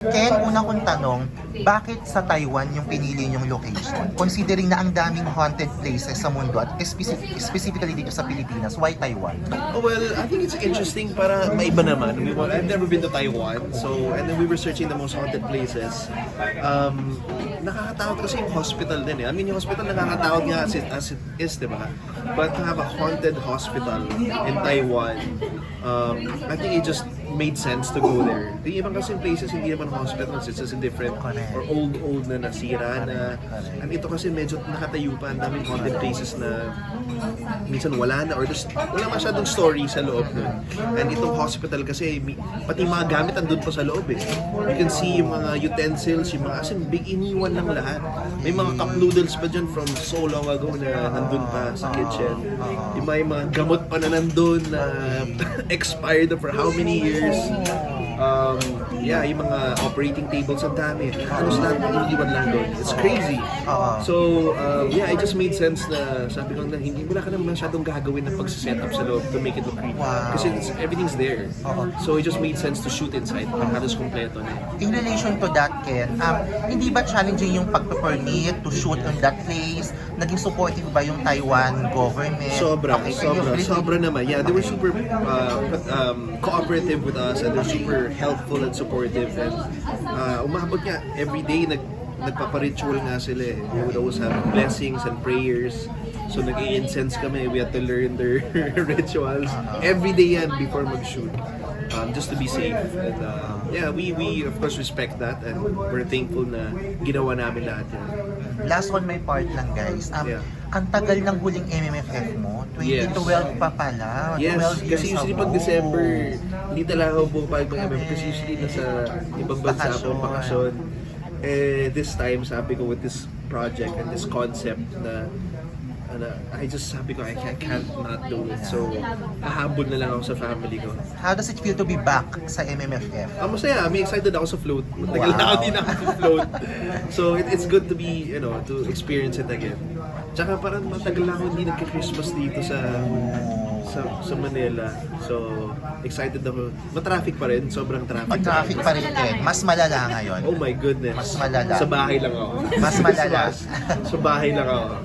Ken, una kong tanong, bakit sa Taiwan yung pinili niyong location? Considering na ang daming haunted places sa mundo at specifically dito sa Pilipinas, why Taiwan? Oh, well, I think it's interesting para maiba naman. I've never been to Taiwan, and then we were searching the most haunted places. Nakakatakot kasi yung hospital din eh. I mean, yung hospital nakakatakot nga as it is, di ba? But to have a haunted hospital in Taiwan, I think it just made sense to go there. Yung ibang kasi places, hindi naman hospitals, it's just a different or old na nasira na. And ito kasi medyo nakatayo pa, ang daming haunted places na minsan wala na or just wala masyadong story sa loob nun. And itong hospital kasi, pati mga gamit andun pa sa loob eh. You can see yung mga utensils, yung mga, as in, big iniwan lang lahat. May mga cup noodles pa dyan from so long ago na nandun pa sa kitchen. Yung mga gamot pa na nandun na expired for how many years. Yeah, yung mga operating tables ang dami. Halos lahat iniwan lang doon. It's crazy. So, yeah, it just made sense na sabi ko na hindi wala ka naman masyadong gagawin na pag-set up sa loob to make it look creepy. Kasi everything's there. So, it just made sense to shoot inside. Halos kompleto na. In relation to that, Ken, hindi ba challenging yung pag-permit to shoot on that place? Naging supportive ba yung Taiwan government? Sobra naman. Yeah, they were super cooperative with us and they're super helpful and supportive. And umabot nga, every day nagpapa-ritual nga sila eh. We would always have blessings and prayers. So nag-i-incense kami. We had to learn their rituals. Every day yan before mag-shoot. Just to be safe. And yeah, we of course respect that and we're thankful na ginawa namin lahat yan. Last on my part lang guys. Ang tagal ng huling MMFF mo, 2012 pa pala. Yes, 12 years kasi usually ago. pag December, hindi talaga ako bumapayag ng MMFF kasi usually nasa ibang bansa ako, bakasyon. This time, sabi ko with this project and this concept na I just sabi ko, I can't not do it. So, hahabol na lang ako sa family ko. How does it feel to be back sa MMFF? Masaya. I'm excited ako sa float. Matagal na ako din ako sa float. So, it's good to be, to experience it again. Tsaka parang matagal na ako hindi nagka-Christmas dito sa Manila. So, excited ako. Matraffic pa rin. Sobrang traffic. Mag-traffic pa rin, Ken. Mas malala ngayon. Oh my goodness. Mas malala. Sa bahay lang ako. Mas malala. Sa bahay lang ako.